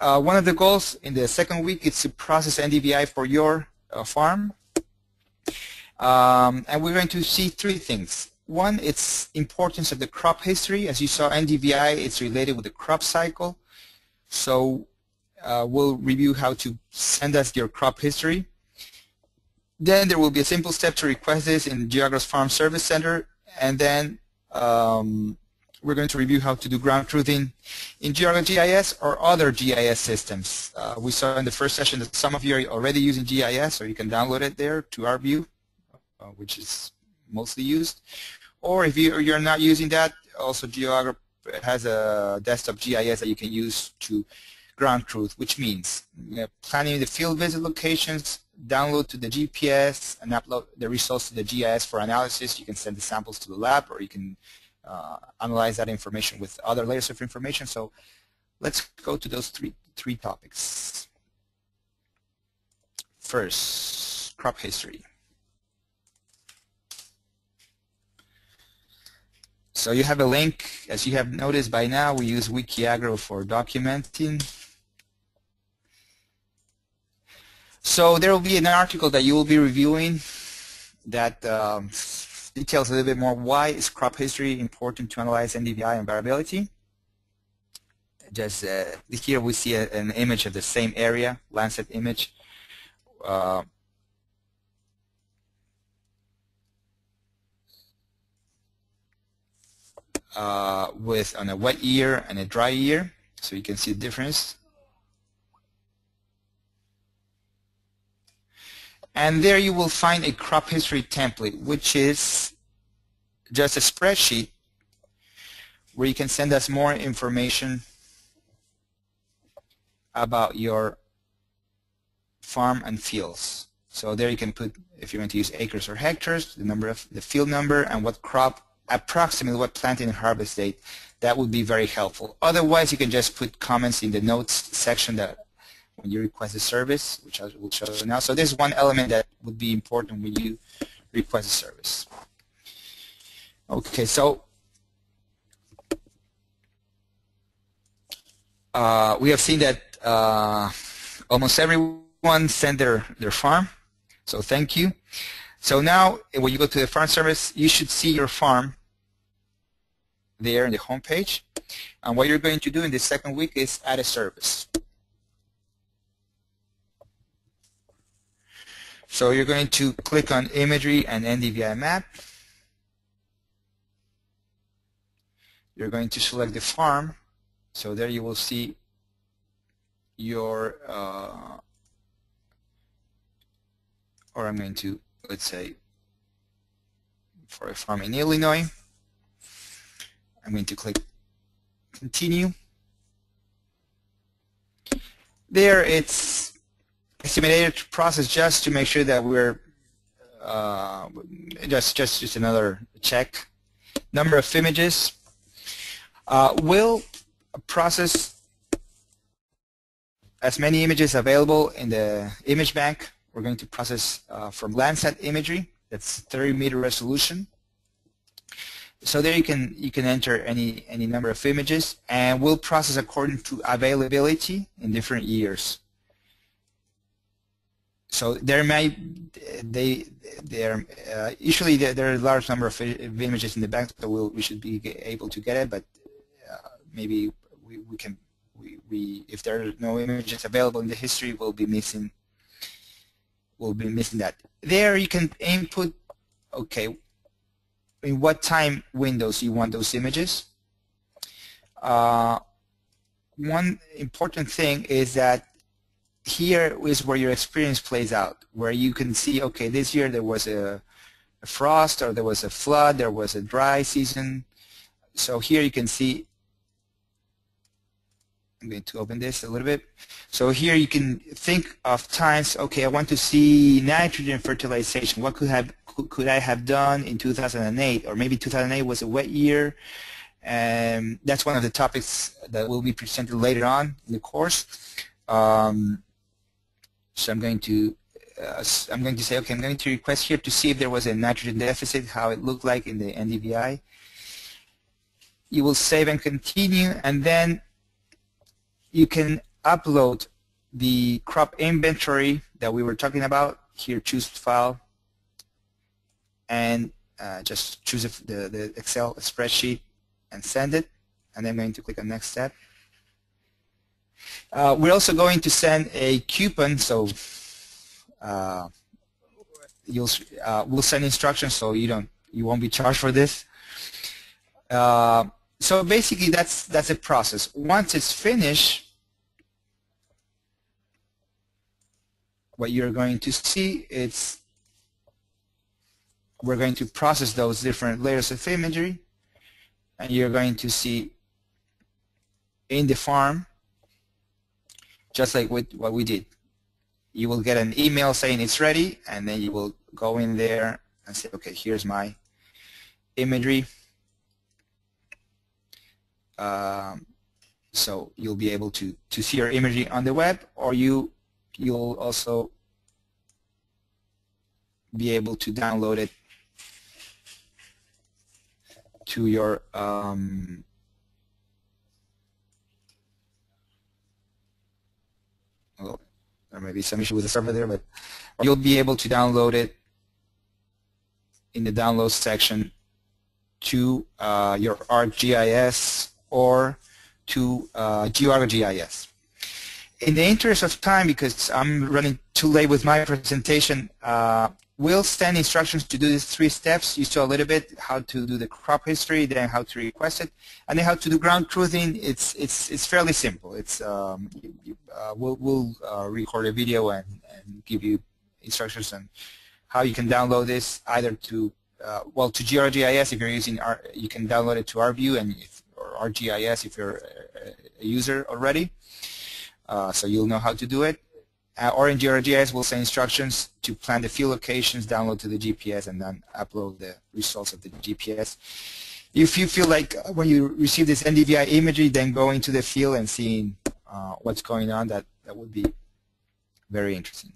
One of the goals in the second week is to process NDVI for your farm. And we're going to see three things. One, it's importance of the crop history. As you saw, NDVI is related with the crop cycle. So we'll review how to send us your crop history. Then there will be a simple step to request this in Geogros Farm Service Center. And then we're going to review how to do ground truthing in Geogros GIS or other GIS systems. We saw in the first session that some of you are already using GIS, or you can download it there to ArcView, which is mostly used. Or if you're not using that, also Geogros has a desktop GIS that you can use to ground truth, which means planning the field visit locations, download to the GPS, and upload the results to the GIS for analysis. You can send the samples to the lab, or you can analyze that information with other layers of information. So let's go to those three topics. First, crop history. So you have a link. As you have noticed by now, we use Wikiagro for documenting. So there will be an article that you will be reviewing that details a little bit more why is crop history important to analyze NDVI and variability. Just here we see an image of the same area, Landsat image. With on a wet year and a dry year, so you can see the difference. And there you will find a crop history template, which is just a spreadsheet where you can send us more information about your farm and fields. So there you can put, if you're going to use acres or hectares, the number of the field number and what crop, approximately what planting and harvest date. That would be very helpful. Otherwise, you can just put comments in the notes section that when you request a service, which I will show you now. So there's one element that would be important when you request a service. Okay, so we have seen that almost everyone sent their farm, so thank you. So now when you go to the farm service, you should see your farm there in the home page. And what you're going to do in the second week is add a service. So you're going to click on imagery and NDVI map. You're going to select the farm. So there you will see your, or I'm going to, let's say, for a farm in Illinois, I'm going to click continue. There it's estimated process just to make sure that we're just another check. Number of images. Will process as many images available in the image bank. We're going to process from Landsat imagery. That's 30-meter resolution. So there you can enter any number of images, and we'll process according to availability in different years. So there may usually there are a large number of images in the bank, so we should be able to get it, but maybe we can if there are no images available in the history, we'll be missing that. There you can input, okay, in what time windows you want those images. One important thing is that here is where your experience plays out, where you can see, okay, this year there was a frost, or there was a flood, there was a dry season. So here you can see, I'm going to open this a little bit. So here you can think of times, okay, I want to see nitrogen fertilization. What could I have done in 2008? Or maybe 2008 was a wet year. And that's one of the topics that will be presented later on in the course. So I'm going to say, okay, I'm going to request here to see if there was a nitrogen deficit, how it looked like in the NDVI. You will save and continue, and then you can upload the crop inventory that we were talking about. Here, choose file, and just choose the Excel spreadsheet and send it. And then I'm going to click on next step. We're also going to send a coupon, so we'll send instructions so you won't be charged for this. So basically that's a process. Once it's finished, what you're going to see is we're going to process those different layers of imagery, and you're going to see in the farm, just like with what we did. You will get an email saying it's ready, and then you will go in there and say, okay, here's my imagery. So you'll be able to see your imagery on the web, or you'll also be able to download it to your well, there may be some issue with the server there, but you'll be able to download it in the download section to your ArcGIS or to GeoArcGIS. In the interest of time, because I'm running too late with my presentation, we'll send instructions to do these 3 steps. You saw a little bit how to do the crop history, then how to request it, and then how to do ground truthing. It's fairly simple. It's we'll record a video and give you instructions on how you can download this, either to well, to GeoArcGIS if you're using you can download it to ArcView, and or ArcGIS if you're a user already. So you'll know how to do it. Or in GeoArcGIS, we'll send instructions to plan the field locations, download to the GPS, and then upload the results of the GPS. If you feel like when you receive this NDVI imagery, then going to the field and seeing what's going on, that would be very interesting.